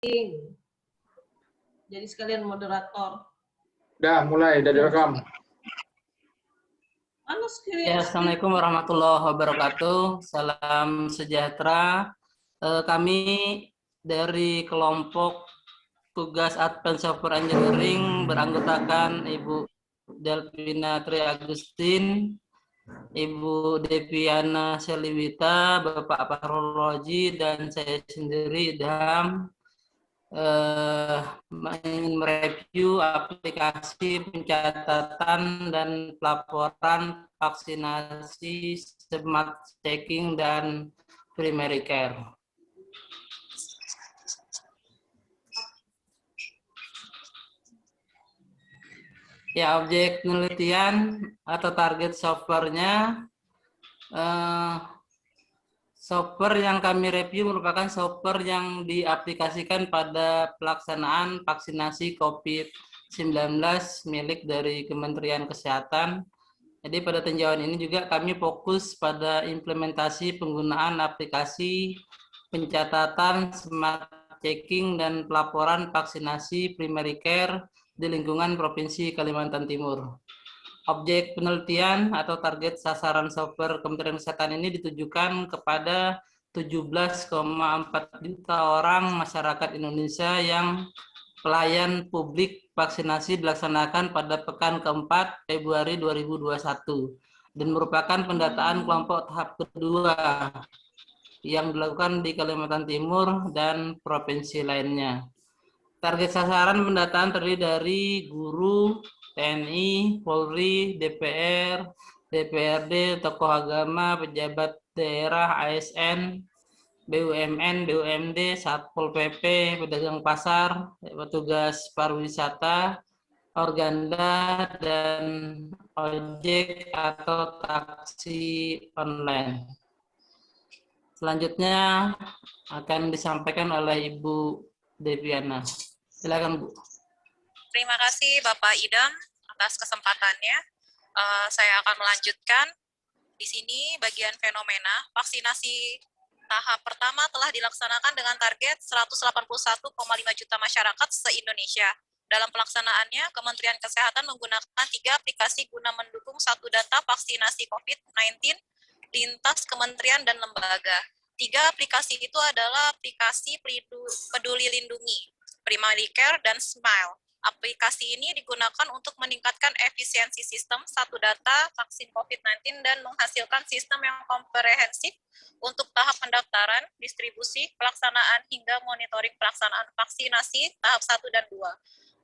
Jadi sekalian moderator. Udah mulai, udah direkam. Ya, Assalamualaikum warahmatullahi wabarakatuh. Salam sejahtera. Kami dari kelompok tugas Advanced Software Engineering beranggotakan Ibu Delvina Tri Agustin, Ibu Deviana Seliwita, Bapak Fahrul Roji, dan saya sendiri Idham ingin mereview aplikasi pencatatan dan pelaporan vaksinasi Smart Checking dan Primary Care. Ya, objek penelitian atau target softwarenya, software yang kami review merupakan software yang diaplikasikan pada pelaksanaan vaksinasi COVID-19 milik dari Kementerian Kesehatan. Jadi pada tinjauan ini juga kami fokus pada implementasi penggunaan aplikasi pencatatan, smart checking, dan pelaporan vaksinasi primary care di lingkungan Provinsi Kalimantan Timur. Objek penelitian atau target sasaran software Kementerian Kesehatan ini ditujukan kepada 17,4 juta orang masyarakat Indonesia yang pelayan publik vaksinasi dilaksanakan pada pekan keempat Februari 2021 dan merupakan pendataan kelompok tahap kedua yang dilakukan di Kalimantan Timur dan provinsi lainnya. Target sasaran pendataan terdiri dari guru, TNI, Polri, DPR, DPRD, tokoh agama, pejabat daerah, ASN, BUMN, BUMD, Satpol PP, pedagang pasar, petugas pariwisata, organda, dan ojek atau taksi online. Selanjutnya akan disampaikan oleh Ibu Deviana. Silakan, Bu. Terima kasih Bapak Idham atas kesempatannya. Saya akan melanjutkan di sini bagian fenomena. Vaksinasi tahap pertama telah dilaksanakan dengan target 181,5 juta masyarakat se-Indonesia. Dalam pelaksanaannya, Kementerian Kesehatan menggunakan 3 aplikasi guna mendukung satu data vaksinasi COVID-19 lintas kementerian dan lembaga. 3 aplikasi itu adalah aplikasi Peduli Lindungi, Primary Care, dan Smile. Aplikasi ini digunakan untuk meningkatkan efisiensi sistem satu data vaksin COVID-19 dan menghasilkan sistem yang komprehensif untuk tahap pendaftaran, distribusi, pelaksanaan, hingga monitoring pelaksanaan vaksinasi tahap 1 dan 2.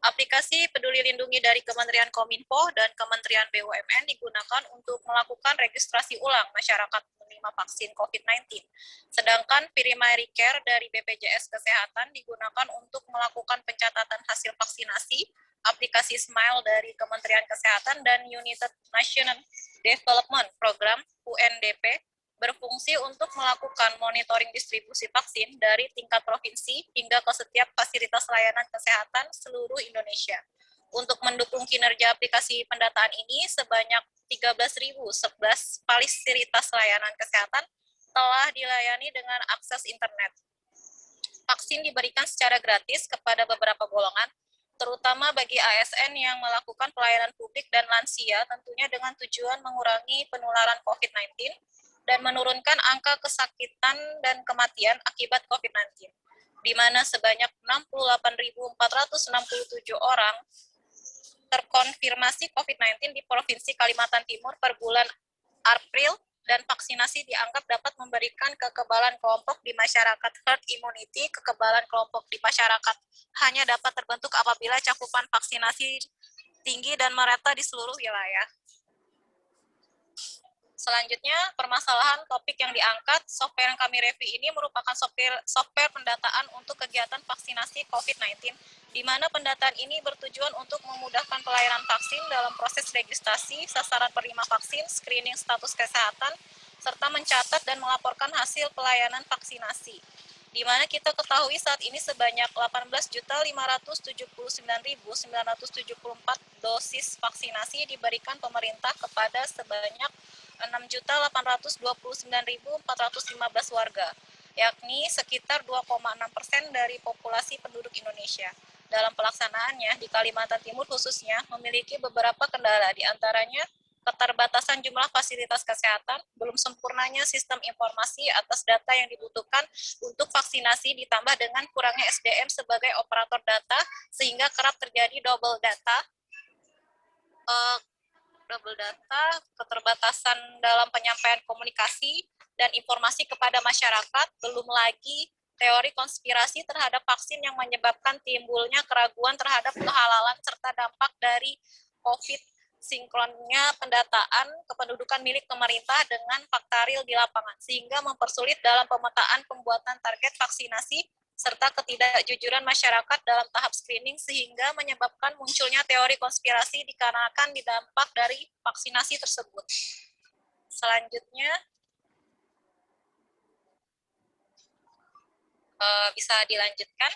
Aplikasi Peduli Lindungi dari Kementerian Kominfo dan Kementerian BUMN digunakan untuk melakukan registrasi ulang masyarakat menerima vaksin COVID-19. Sedangkan Primary Care dari BPJS Kesehatan digunakan untuk melakukan pencatatan hasil vaksinasi. Aplikasi Smile dari Kementerian Kesehatan dan United Nations Development Program UNDP berfungsi untuk melakukan monitoring distribusi vaksin dari tingkat provinsi hingga ke setiap fasilitas layanan kesehatan seluruh Indonesia. Untuk mendukung kinerja aplikasi pendataan ini, sebanyak 13.011 fasilitas layanan kesehatan telah dilayani dengan akses internet. Vaksin diberikan secara gratis kepada beberapa golongan, terutama bagi ASN yang melakukan pelayanan publik dan lansia, tentunya dengan tujuan mengurangi penularan COVID-19 dan menurunkan angka kesakitan dan kematian akibat COVID-19, di mana sebanyak 68.467 orang terkonfirmasi COVID-19 di Provinsi Kalimantan Timur per bulan April, dan vaksinasi dianggap dapat memberikan kekebalan kelompok di masyarakat. Herd immunity, kekebalan kelompok di masyarakat, hanya dapat terbentuk apabila cakupan vaksinasi tinggi dan merata di seluruh wilayah. Selanjutnya, permasalahan topik yang diangkat, software yang kami review ini merupakan software pendataan untuk kegiatan vaksinasi COVID-19, di mana pendataan ini bertujuan untuk memudahkan pelayanan vaksin dalam proses registrasi, sasaran penerima vaksin, screening status kesehatan, serta mencatat dan melaporkan hasil pelayanan vaksinasi. Di mana kita ketahui saat ini sebanyak 18.579.974 dosis vaksinasi diberikan pemerintah kepada sebanyak 6.829.415 warga. yakni sekitar 2,6% dari populasi penduduk Indonesia. Dalam pelaksanaannya, di Kalimantan Timur khususnya memiliki beberapa kendala, di antaranya keterbatasan jumlah fasilitas kesehatan, belum sempurnanya sistem informasi atas data yang dibutuhkan untuk vaksinasi, ditambah dengan kurangnya SDM sebagai operator data, sehingga kerap terjadi double data, keterbatasan dalam penyampaian komunikasi dan informasi kepada masyarakat, belum lagi teori konspirasi terhadap vaksin yang menyebabkan timbulnya keraguan terhadap kehalalan serta dampak dari COVID, sinkronnya pendataan kependudukan milik pemerintah dengan fakta real di lapangan, sehingga mempersulit dalam pemetaan pembuatan target vaksinasi, serta ketidakjujuran masyarakat dalam tahap screening, sehingga menyebabkan munculnya teori konspirasi dikarenakan dampak dari vaksinasi tersebut. Selanjutnya, bisa dilanjutkan.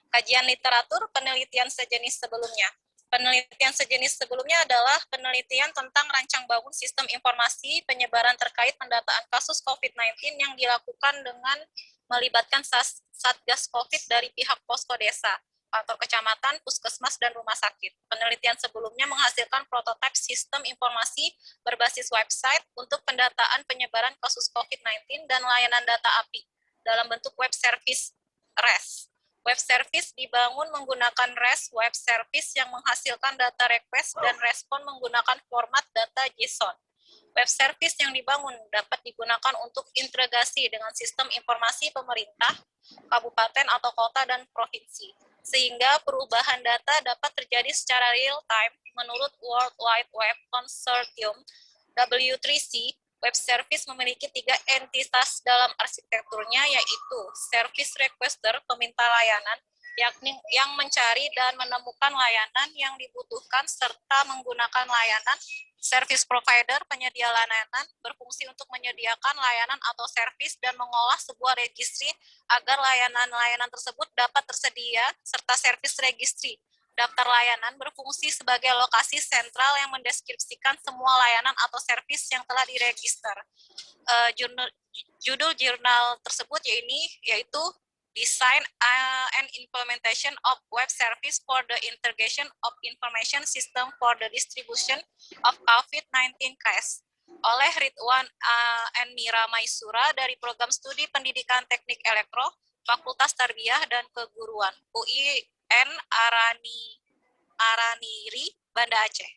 Kajian literatur penelitian sejenis sebelumnya. Penelitian sejenis sebelumnya adalah penelitian tentang rancang bangun sistem informasi penyebaran terkait pendataan kasus COVID-19 yang dilakukan dengan melibatkan Satgas COVID dari pihak posko desa, kantor kecamatan, puskesmas, dan rumah sakit. Penelitian sebelumnya menghasilkan prototipe sistem informasi berbasis website untuk pendataan penyebaran kasus COVID-19 dan layanan data API dalam bentuk web service REST. Web service dibangun menggunakan REST web service yang menghasilkan data request dan respon menggunakan format data JSON. Web service yang dibangun dapat digunakan untuk integrasi dengan sistem informasi pemerintah, kabupaten atau kota, dan provinsi, sehingga perubahan data dapat terjadi secara real-time menurut World Wide Web Consortium W3C. Web service memiliki 3 entitas dalam arsitekturnya, yaitu service requester, peminta layanan, yakni yang mencari dan menemukan layanan yang dibutuhkan serta menggunakan layanan, service provider, penyedia layanan, berfungsi untuk menyediakan layanan atau servis dan mengolah sebuah registry agar layanan-layanan tersebut dapat tersedia, serta service registry, daftar layanan, berfungsi sebagai lokasi sentral yang mendeskripsikan semua layanan atau servis yang telah diregister. Judul jurnal tersebut yaitu Design and Implementation of Web Service for the Integration of Information System for the Distribution of COVID-19 Case oleh Ridwan and Mira Maisura dari Program Studi Pendidikan Teknik Elektro, Fakultas Tarbiyah dan Keguruan, UIN Araniri, Banda Aceh.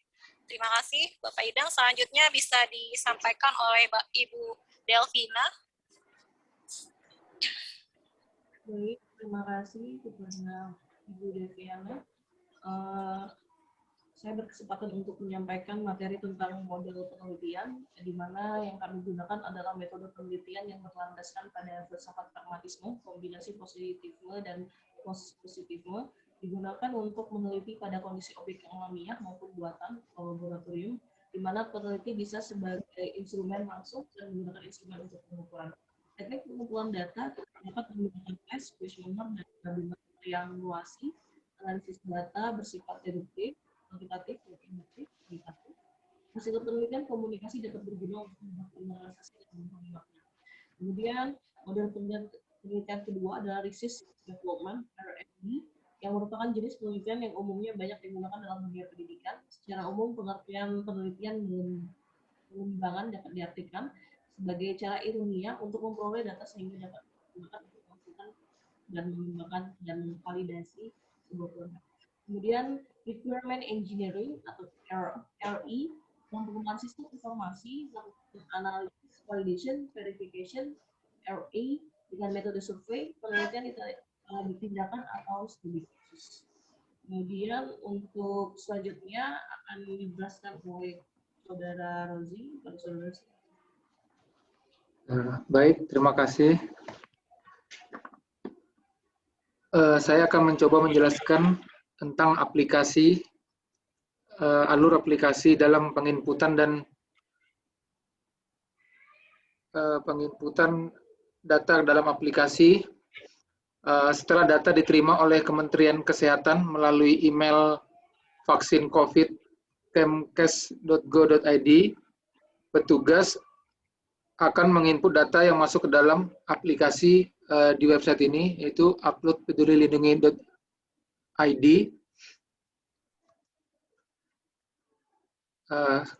Terima kasih, Bapak Idang. Selanjutnya bisa disampaikan oleh Ibu Delvina. Baik, terima kasih kepada Ibu Deviana. Saya berkesempatan untuk menyampaikan materi tentang model penelitian, di mana yang kami gunakan adalah metode penelitian yang berlandaskan pada filsafat pragmatisme, kombinasi positivisme dan positifisme, digunakan untuk meneliti pada kondisi objek alamiah maupun buatan laboratorium, di mana peneliti bisa sebagai instrumen langsung dan menggunakan instrumen untuk pengukuran. Teknik pengumpulan data dapat menggunakan tes, questionnaire, dan gabungan yang luasi, analisis data bersifat deduktif, kuantitatif, dan induktif, kualitatif. Hasil penelitian komunikasi dapat berguna untuk membuat analisis dan memahami makna. Kemudian, model penelitian kedua adalah research development (R&D), yang merupakan jenis penelitian yang umumnya banyak digunakan dalam dunia pendidikan. Secara umum, pengertian penelitian pengembangan dapat diartikan sebagai cara ilmiah untuk memperoleh data sehingga dapat digunakan untuk melakukan dan mengembangkan dan memvalidasi sebuah produk. Kemudian requirement engineering atau RE, penggunaan sistem informasi, analisis, validation, verification, RE dengan metode survei, penelitian ditindakan atau studi khusus. Kemudian untuk selanjutnya akan dijelaskan oleh Saudara Rozi. Baik, terima kasih. Saya akan mencoba menjelaskan tentang aplikasi, alur aplikasi dalam penginputan dan penginputan data dalam aplikasi setelah data diterima oleh Kementerian Kesehatan melalui email vaksin COVID kemkes.go.id, petugas akan menginput data yang masuk ke dalam aplikasi di website ini, yaitu upload pedulilindungi.id.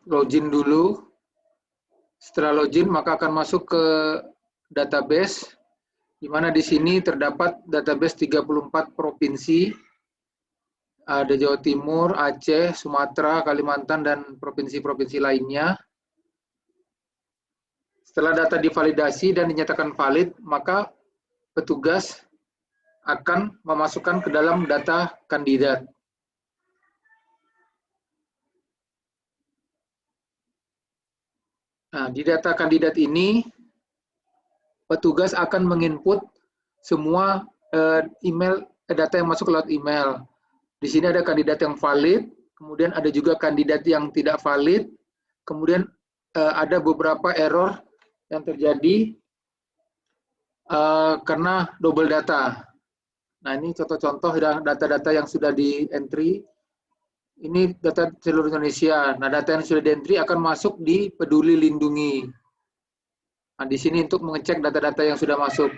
Login dulu. Setelah login, maka akan masuk ke database, di mana di sini terdapat database 34 provinsi, ada Jawa Timur, Aceh, Sumatera, Kalimantan, dan provinsi-provinsi lainnya. Setelah data divalidasi dan dinyatakan valid, maka petugas akan memasukkan ke dalam data kandidat. Nah, di data kandidat ini, petugas akan menginput semua data yang masuk lewat email. Di sini ada kandidat yang valid, kemudian ada juga kandidat yang tidak valid, kemudian ada beberapa error yang terjadi karena double data. Nah, ini contoh-contoh data-data yang sudah di-entry. Ini data seluruh Indonesia. Nah, data yang sudah di-entry akan masuk di Peduli Lindungi. Nah, di sini untuk mengecek data-data yang sudah masuk.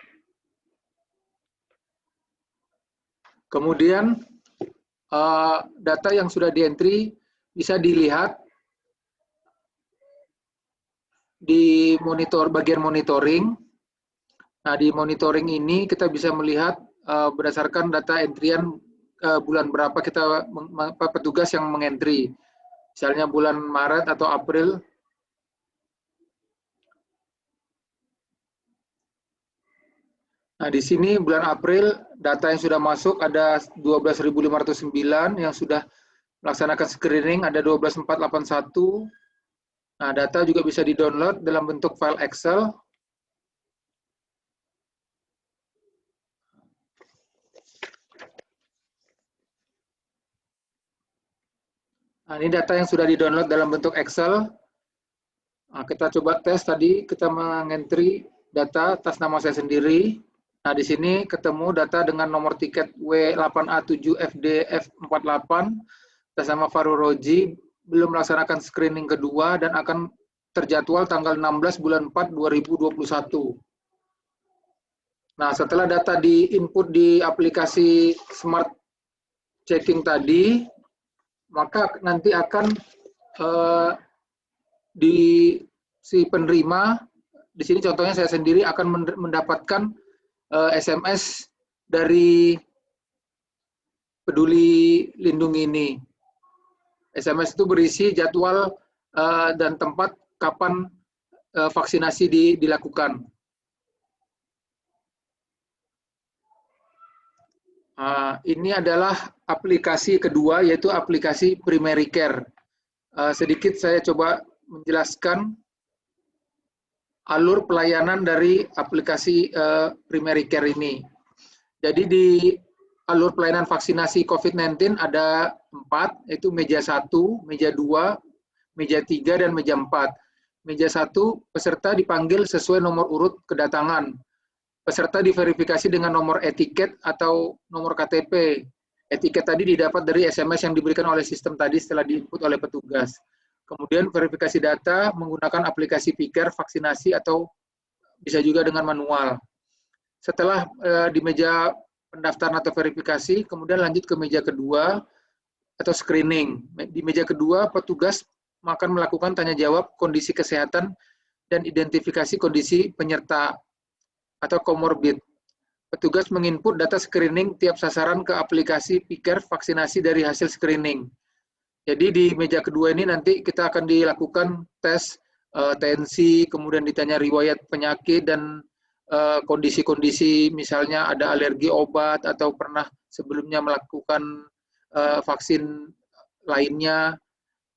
Kemudian, data yang sudah di-entry bisa dilihat di bagian monitoring. Nah, di monitoring ini kita bisa melihat berdasarkan data entrian bulan berapa petugas yang mengentry. Misalnya bulan Maret atau April. Nah, di sini bulan April data yang sudah masuk ada 12.509, yang sudah melaksanakan screening ada 12.481. Nah, data juga bisa di-download dalam bentuk file Excel. Nah, ini data yang sudah di-download dalam bentuk Excel. Nah, kita coba tes tadi, kita mengentry data atas nama saya sendiri. Nah, di sini ketemu data dengan nomor tiket W87FDF48 atas nama Farul Roji, belum melaksanakan screening kedua dan akan terjadwal tanggal 16 bulan 4 2021. Nah, setelah data di-input di aplikasi Smart Checking tadi, maka nanti akan si penerima, di sini contohnya saya sendiri akan mendapatkan SMS dari Peduli Lindungi ini. SMS itu berisi jadwal dan tempat kapan vaksinasi dilakukan. Ini adalah aplikasi kedua, yaitu aplikasi Primary Care. Sedikit saya coba menjelaskan alur pelayanan dari aplikasi Primary Care ini. Jadi di alur pelayanan vaksinasi COVID-19 ada 4, yaitu meja 1, meja 2, meja 3, dan meja 4. Meja 1, peserta dipanggil sesuai nomor urut kedatangan. Peserta diverifikasi dengan nomor etiket atau nomor KTP. Etiket tadi didapat dari SMS yang diberikan oleh sistem tadi setelah diinput oleh petugas. Kemudian verifikasi data menggunakan aplikasi Piker vaksinasi atau bisa juga dengan manual. Setelah di meja pendaftaran atau verifikasi, kemudian lanjut ke meja kedua atau screening. Di meja kedua, petugas akan melakukan tanya jawab kondisi kesehatan dan identifikasi kondisi penyerta atau komorbid. Petugas menginput data screening tiap sasaran ke aplikasi Piker vaksinasi dari hasil screening. Jadi di meja kedua ini nanti kita akan dilakukan tes tensi, kemudian ditanya riwayat penyakit dan kondisi-kondisi misalnya ada alergi obat atau pernah sebelumnya melakukan vaksin lainnya.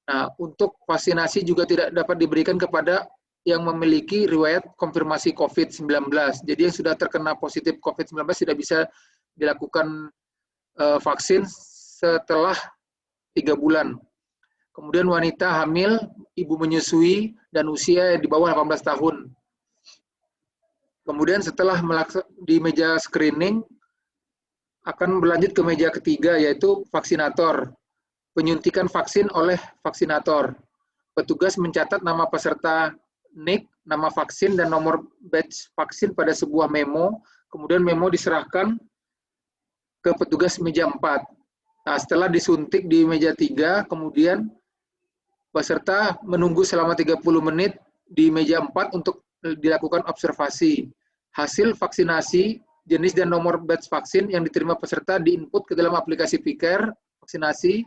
Nah, untuk vaksinasi juga tidak dapat diberikan kepada yang memiliki riwayat konfirmasi COVID-19. Jadi yang sudah terkena positif COVID-19 tidak bisa dilakukan vaksin setelah 3 bulan. Kemudian wanita hamil, ibu menyusui, dan usia di bawah 18 tahun. Kemudian setelah di meja screening, akan berlanjut ke meja ketiga, yaitu vaksinator. Penyuntikan vaksin oleh vaksinator. Petugas mencatat nama peserta NIK, nama vaksin, dan nomor batch vaksin pada sebuah memo. Kemudian memo diserahkan ke petugas meja 4. Nah, setelah disuntik di meja 3, kemudian peserta menunggu selama 30 menit di meja 4 untuk dilakukan observasi. Hasil vaksinasi, jenis dan nomor batch vaksin yang diterima peserta diinput ke dalam aplikasi Piker vaksinasi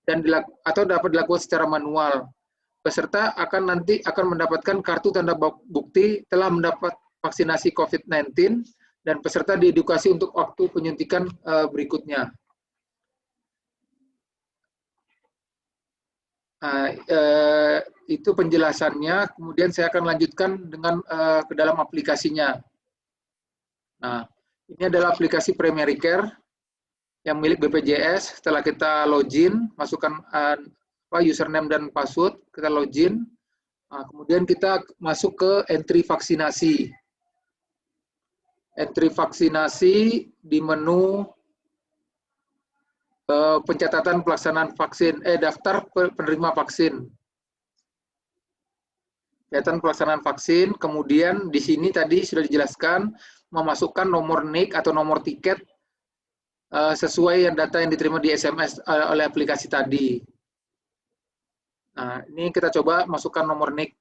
dan atau dapat dilakukan secara manual. Peserta nanti akan mendapatkan kartu tanda bukti telah mendapat vaksinasi COVID-19 dan peserta diedukasi untuk waktu penyuntikan berikutnya. Itu penjelasannya. Kemudian saya akan lanjutkan dengan ke dalam aplikasinya. Nah, ini adalah aplikasi Primary Care yang milik BPJS. Setelah kita login, masukkan username dan password, kita login. Nah, kemudian kita masuk ke entry vaksinasi. Entry vaksinasi di menu pencatatan pelaksanaan vaksin, daftar penerima vaksin. Kelihatan pelaksanaan vaksin, kemudian di sini tadi sudah dijelaskan memasukkan nomor NIK atau nomor tiket sesuai data yang diterima di SMS oleh aplikasi tadi. Nah, ini kita coba masukkan nomor NIK,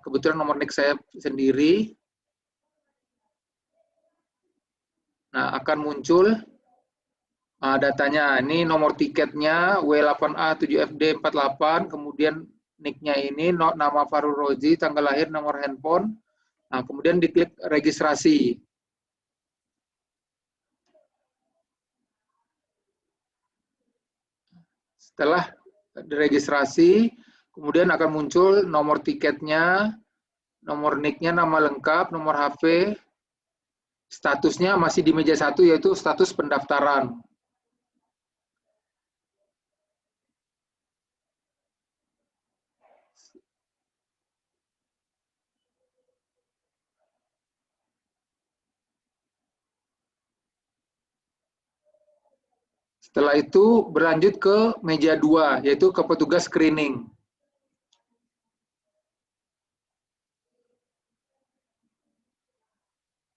kebetulan nomor NIK saya sendiri. Nah, akan muncul datanya. Ini nomor tiketnya W8A7FD48, kemudian NIK-nya ini, nama Farul Rozi, tanggal lahir, nomor handphone. Nah, kemudian diklik registrasi. Setelah diregistrasi, kemudian akan muncul nomor tiketnya, nomor NIK-nya, nama lengkap, nomor HP, statusnya masih di meja 1, yaitu status pendaftaran. Setelah itu berlanjut ke meja 2, yaitu ke petugas screening.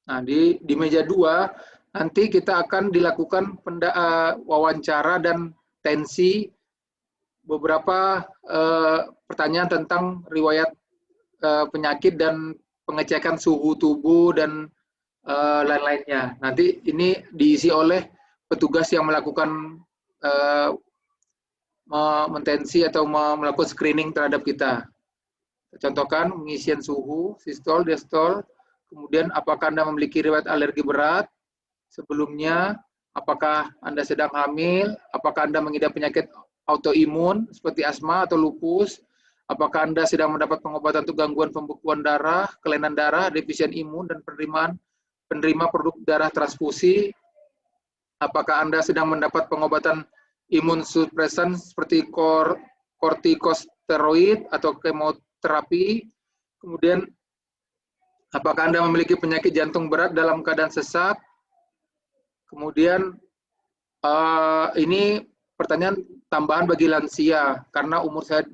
Nah, di meja 2, nanti kita akan dilakukan wawancara dan tensi, beberapa pertanyaan tentang riwayat penyakit dan pengecekan suhu tubuh dan lain-lainnya. Nanti ini diisi oleh petugas yang melakukan mentensi atau melakukan screening terhadap kita. Contohkan pengisian suhu, sistol, diastol, kemudian apakah Anda memiliki riwayat alergi berat sebelumnya, apakah Anda sedang hamil, apakah Anda mengidap penyakit autoimun seperti asma atau lupus, apakah Anda sedang mendapat pengobatan untuk gangguan pembekuan darah, kelainan darah, defisien imun, dan penerima produk darah transfusi, apakah Anda sedang mendapat pengobatan imun supresan seperti kortikosteroid atau kemoterapi, kemudian apakah Anda memiliki penyakit jantung berat dalam keadaan sesak, kemudian ini pertanyaan tambahan bagi lansia, karena umur saya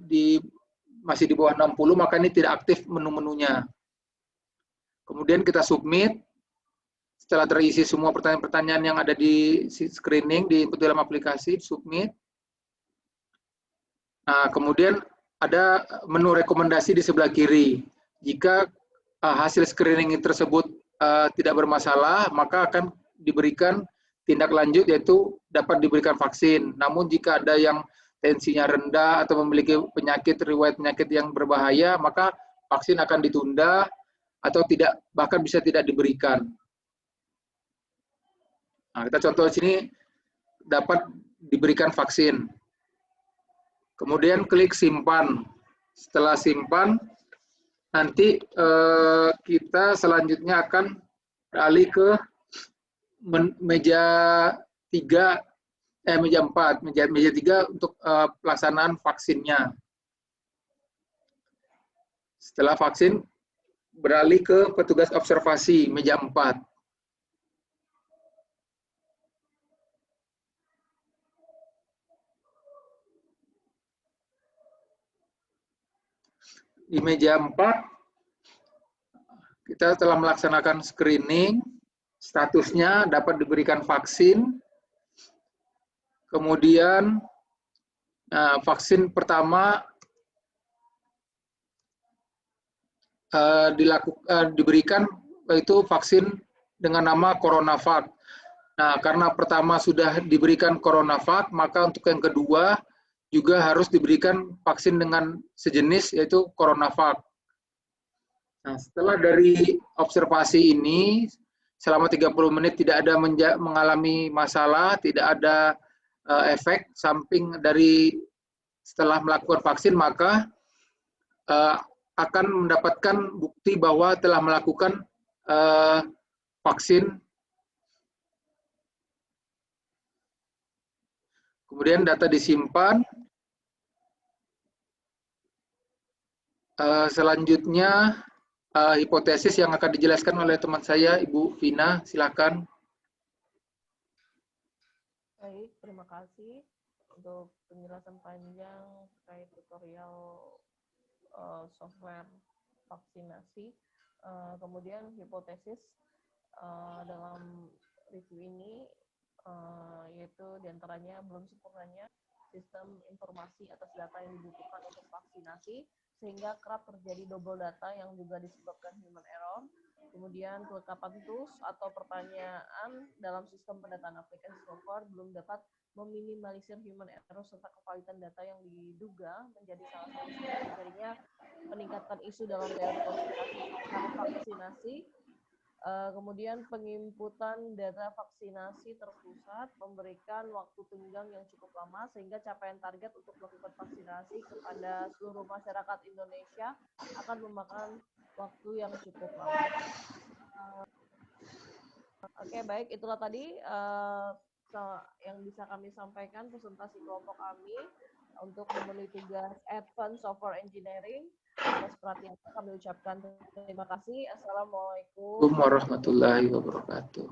masih di bawah 60, maka ini tidak aktif menu-menunya. Kemudian kita submit. Setelah terisi semua pertanyaan-pertanyaan yang ada di screening, di input dalam aplikasi, submit. Nah, kemudian ada menu rekomendasi di sebelah kiri. Jika hasil screening tersebut tidak bermasalah, maka akan diberikan tindak lanjut, yaitu dapat diberikan vaksin. Namun jika ada yang tensinya rendah atau memiliki riwayat penyakit yang berbahaya, maka vaksin akan ditunda atau bahkan bisa tidak diberikan. Nah, kita contoh di sini dapat diberikan vaksin. Kemudian klik simpan. Setelah simpan, nanti kita selanjutnya akan beralih ke meja 4, meja 3 untuk pelaksanaan vaksinnya. Setelah vaksin, beralih ke petugas observasi, meja 4. Di meja 4, kita telah melaksanakan screening, statusnya dapat diberikan vaksin. Kemudian vaksin pertama diberikan, yaitu vaksin dengan nama CoronaVac. Nah, karena pertama sudah diberikan CoronaVac, maka untuk yang kedua juga harus diberikan vaksin dengan sejenis, yaitu CoronaVac. Nah, setelah dari observasi ini, selama 30 menit tidak ada mengalami masalah, tidak ada efek samping dari setelah melakukan vaksin, maka akan mendapatkan bukti bahwa telah melakukan vaksin. Kemudian data disimpan. Selanjutnya hipotesis yang akan dijelaskan oleh teman saya, Ibu Vina, silakan. Baik, terima kasih untuk penjelasan panjang terkait tutorial software vaksinasi. Kemudian hipotesis dalam review ini yaitu diantaranya belum sempurnanya sistem informasi atas data yang dibutuhkan untuk vaksinasi, sehingga kerap terjadi double data yang juga disebabkan human error. Kemudian kelengkapan tools atau pertanyaan dalam sistem pendataan aplikasi software belum dapat meminimalisir human error serta kevalidan data yang diduga menjadi salah satu sebab terjadinya peningkatan isu dalam teori konspirasi vaksinasi. Kemudian penginputan data vaksinasi terpusat memberikan waktu tenggang yang cukup lama sehingga capaian target untuk melakukan vaksinasi kepada seluruh masyarakat Indonesia akan memakan waktu yang cukup lama. Oke, baik, itulah tadi yang bisa kami sampaikan presentasi kelompok kami untuk memenuhi tugas Advanced Software Engineering. Atas perhatian kami ucapkan terima kasih. Assalamualaikum Warahmatullahi wabarakatuh.